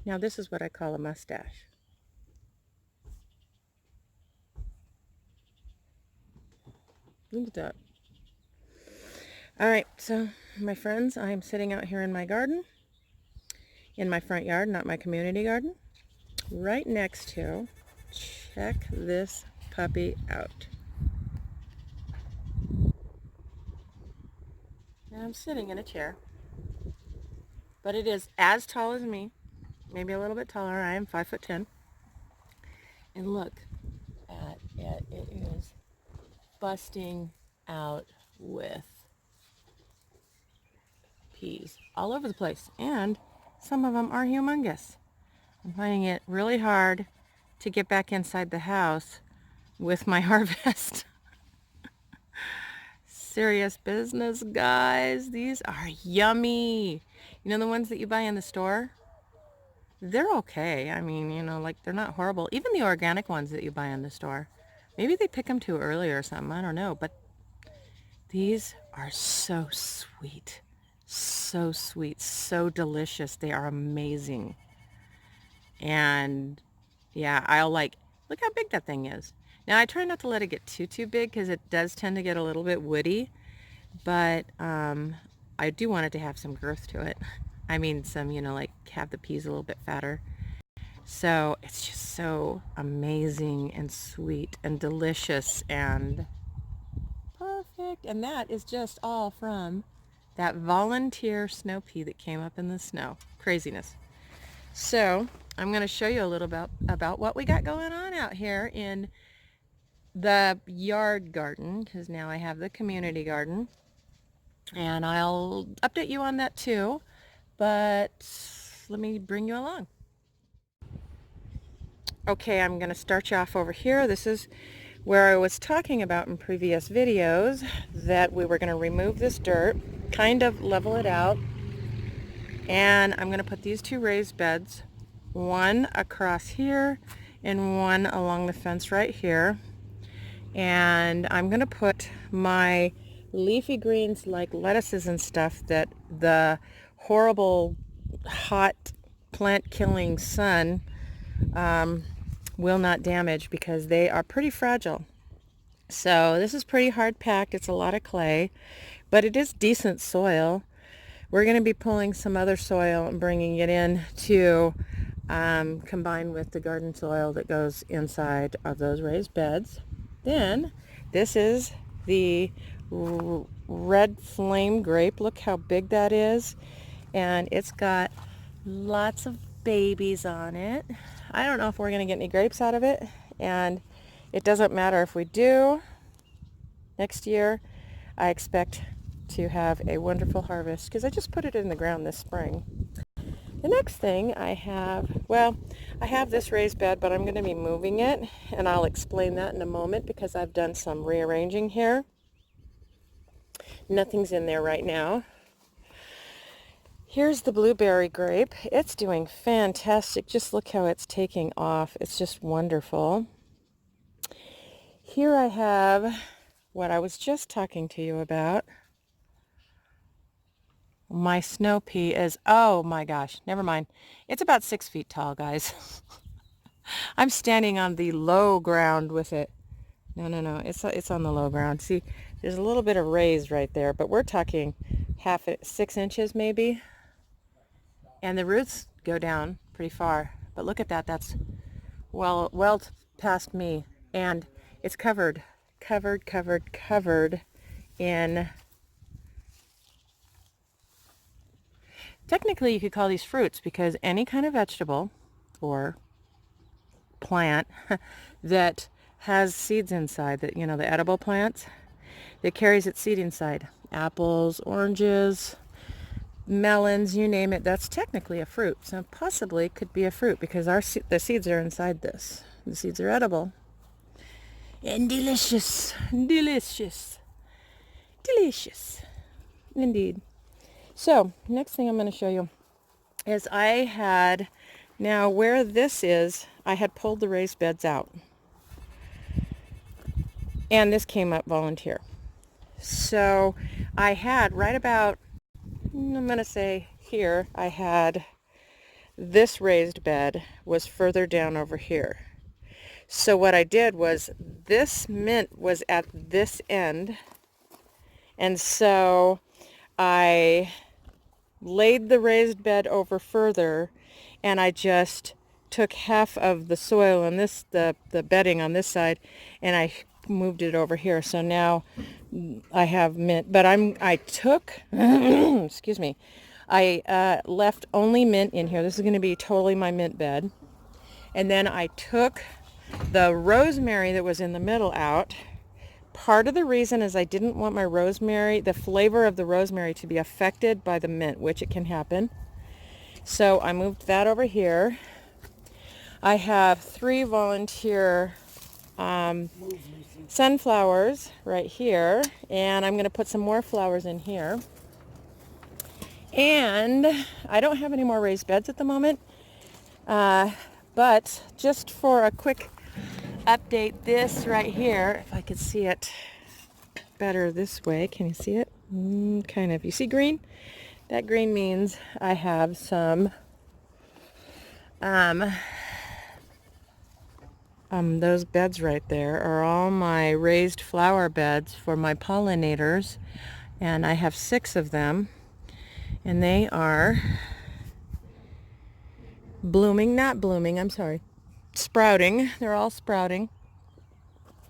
Now this is what I call a mustache. Look at that. All right, so my friends, I am sitting out here in my garden, in my front yard, not my community garden, right next to, check this puppy out. Now I'm sitting in a chair, but it is as tall as me, maybe a little bit taller. I am 5'10". And look at it. It is busting out with peas all over the place, and some of them are humongous. I'm finding it really hard to get back inside the house with my harvest. Serious business, guys. These are yummy. You know the ones that you buy in the store? They're okay. I mean, you know, like they're not horrible. Even the organic ones that you buy in the store. Maybe they pick them too early or something. I don't know. But these are so sweet. So sweet. So delicious. They are amazing. And yeah, look how big that thing is. Now I try not to let it get too big because it does tend to get a little bit woody. But I do want it to have some girth to it. I mean, some, you know, like have the peas a little bit fatter. So it's just so amazing and sweet and delicious and perfect. And that is just all from that volunteer snow pea that came up in the snow. Craziness. So I'm going to show you a little about what we got going on out here in the yard garden, because now I have the community garden. And I'll update you on that too, but let me bring you along. Okay, I'm going to start you off over here. This is where I was talking about in previous videos that we were going to remove this dirt, kind of level it out, and I'm going to put these two raised beds, one across here and one along the fence right here. And I'm going to put my leafy greens like lettuces and stuff that the horrible hot plant killing sun will not damage, because they are pretty fragile. So this is pretty hard packed. It's a lot of clay, but it is decent soil. We're going to be pulling some other soil and bringing it in to combine with the garden soil that goes inside of those raised beds. Then this is the red flame grape. Look how big that is. And it's got lots of babies on it. I don't know if we're going to get any grapes out of it. And it doesn't matter if we do. Next year, I expect to have a wonderful harvest because I just put it in the ground this spring. The next thing I have, well, I have this raised bed, but I'm going to be moving it, and I'll explain that in a moment because I've done some rearranging here. Nothing's in there right now. Here's the blueberry grape. It's doing fantastic. Just look how it's taking off. It's just wonderful. Here I have what I was just talking to you about. My snow pea is, oh my gosh, never mind. It's about 6 feet tall, guys. I'm standing on the low ground with it. No, it's on the low ground. See, there's a little bit of raised right there, but we're talking 6 inches maybe. And the roots go down pretty far. But look at that, that's well past me. And it's covered in, technically you could call these fruits, because any kind of vegetable or plant that has seeds inside, that, you know, the edible plants, that carries its seed inside, apples, oranges, melons, you name it, that's technically a fruit. So possibly could be a fruit because the seeds are inside this. The seeds are edible and delicious, indeed. So next thing I'm going to show you is now where this is, I had pulled the raised beds out, and this came up volunteer. So I had right about, I'm going to say here, I had this raised bed was further down over here. So what I did was, this mint was at this end, and so I laid the raised bed over further, and I just took half of the soil on this, the bedding on this side, and I moved it over here. So now I have mint, but I took, excuse me, I left only mint in here. This is going to be totally my mint bed. And then I took the rosemary that was in the middle out. Part of the reason is I didn't want my rosemary, the flavor of the rosemary, to be affected by the mint, which it can happen. So I moved that over here. I have 3 volunteer sunflowers right here, and I'm going to put some more flowers in here. And I don't have any more raised beds at the moment, but just for a quick update, this right here, if I could see it better this way, can you see it? Kind of. You see green? That green means I have some those beds right there are all my raised flower beds for my pollinators, and I have 6 of them, and they are blooming, not blooming, I'm sorry, sprouting. They're all sprouting.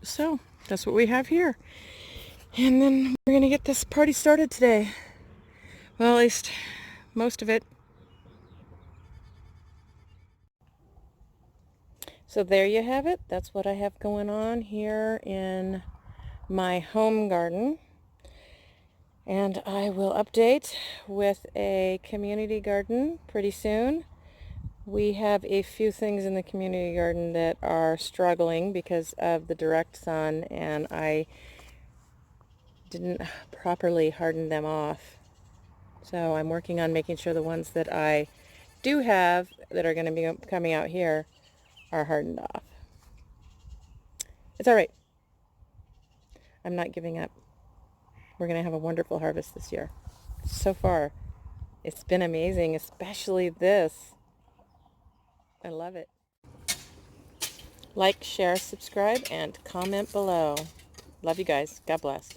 So that's what we have here. And then we're going to get this party started today. Well, at least most of it. So there you have it. That's what I have going on here in my home garden. And I will update with a community garden pretty soon. We have a few things in the community garden that are struggling because of the direct sun, and I didn't properly harden them off. So I'm working on making sure the ones that I do have that are going to be coming out here are hardened off. It's all right. I'm not giving up. We're going to have a wonderful harvest this year. So far, it's been amazing, especially this. I love it. Like, share, subscribe, and comment below. Love you guys. God bless.